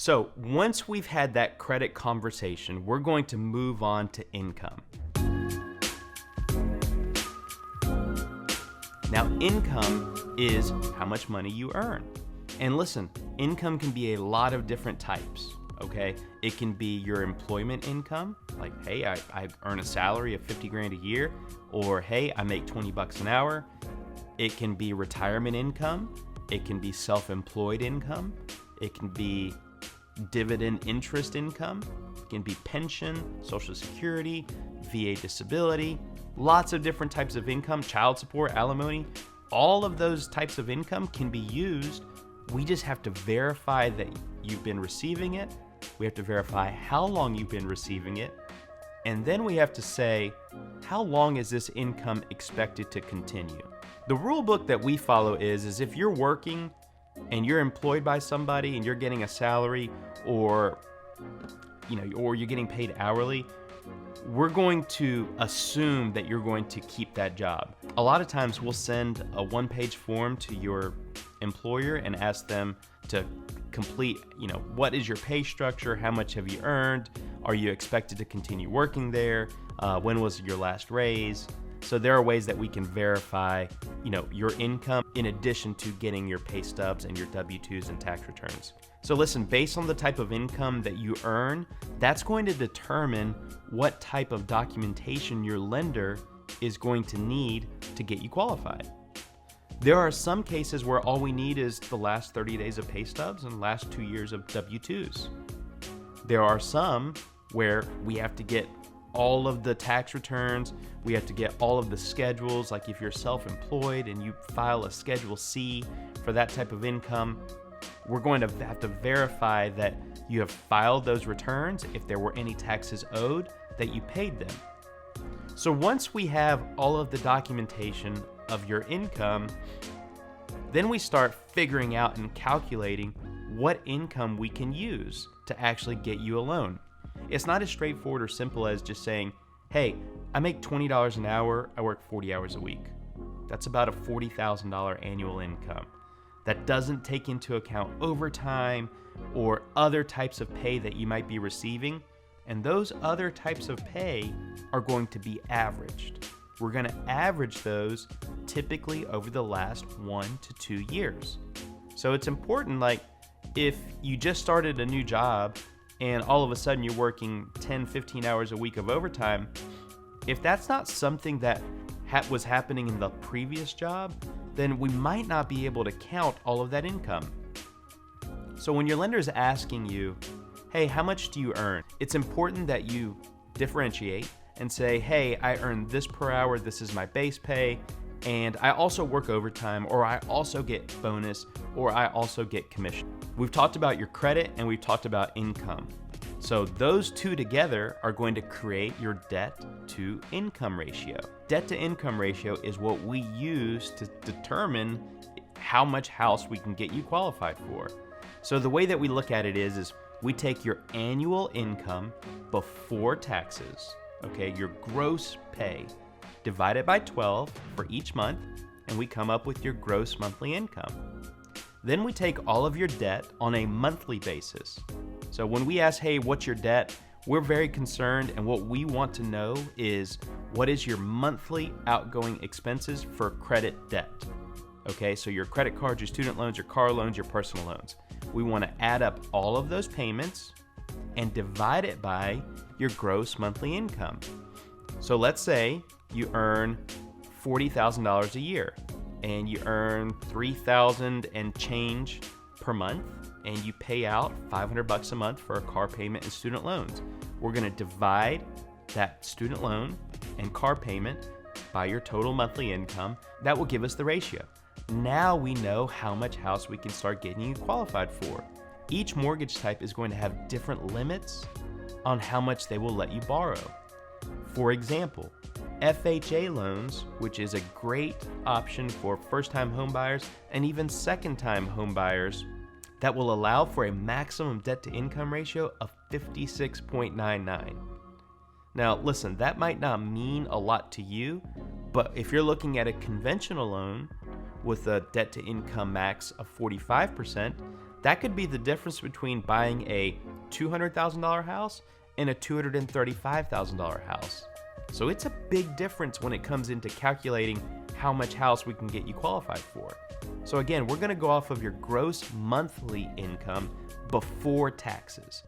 So once we've had that credit conversation, we're going to move on to income. Now, income is how much money you earn. And listen, income can be a lot of different types, okay? It can be your employment income, like, hey, I earn a salary of 50 grand a year, or hey, I make 20 bucks an hour. It can be retirement income. It can be self-employed income. It can be dividend interest income. It can be pension, Social Security, VA disability, lots of different types of income, child support, alimony. All of those types of income can be used. We just have to verify that you've been receiving it. We have to verify how long you've been receiving it. And then we have to say, how long is this income expected to continue? The rule book that we follow is if you're working and you're employed by somebody and you're getting a salary or you're getting paid hourly, we're going to assume that you're going to keep that job. A lot of times we'll send a one-page form to your employer and ask them to complete, what is your pay structure? How much have you earned? Are you expected to continue working there? When was your last raise? So there are ways that we can verify, your income in addition to getting your pay stubs and your W-2s and tax returns. So listen, based on the type of income that you earn, that's going to determine what type of documentation your lender is going to need to get you qualified. There are some cases where all we need is the last 30 days of pay stubs and last 2 years of W-2s. There are some where we have to get all of the tax returns, we have to get all of the schedules, like if you're self-employed and you file a Schedule C for that type of income, we're going to have to verify that you have filed those returns, if there were any taxes owed, that you paid them. So once we have all of the documentation of your income, then we start figuring out and calculating what income we can use to actually get you a loan. It's not as straightforward or simple as just saying, hey, I make $20 an hour, I work 40 hours a week. That's about a $40,000 annual income. That doesn't take into account overtime or other types of pay that you might be receiving. And those other types of pay are going to be averaged. We're going to average those typically over the last 1 to 2 years. So it's important, like if you just started a new job and all of a sudden you're working 10, 15 hours a week of overtime, if that's not something that was happening in the previous job, then we might not be able to count all of that income. So when your lender is asking you, hey, how much do you earn? It's important that you differentiate and say, hey, I earn this per hour, this is my base pay, and I also work overtime, or I also get bonus, or I also get commission. We've talked about your credit and we've talked about income. So those two together are going to create your debt to income ratio. Debt to income ratio is what we use to determine how much house we can get you qualified for. So the way that we look at it is we take your annual income before taxes, okay, your gross pay, divide it by 12 for each month, and we come up with your gross monthly income. Then we take all of your debt on a monthly basis. So when we ask, hey, what's your debt? We're very concerned, and what we want to know is what is your monthly outgoing expenses for credit debt? Okay, so your credit cards, your student loans, your car loans, your personal loans. We want to add up all of those payments and divide it by your gross monthly income. So let's say you earn $40,000 a year and you earn $3,000 and change per month, and you pay out $500 a month for a car payment and student loans. We're going to divide that student loan and car payment by your total monthly income. That will give us the ratio. Now we know how much house we can start getting you qualified for. Each mortgage type is going to have different limits on how much they will let you borrow. For example, FHA loans, which is a great option for first-time home buyers and even second-time home buyers, that will allow for a maximum debt-to-income ratio of 56.99. Now, listen, that might not mean a lot to you, but if you're looking at a conventional loan with a debt-to-income max of 45%, That could be the difference between buying a $200,000 house and a $235,000 house. So it's a big difference when it comes into calculating how much house we can get you qualified for. So again, we're gonna go off of your gross monthly income before taxes.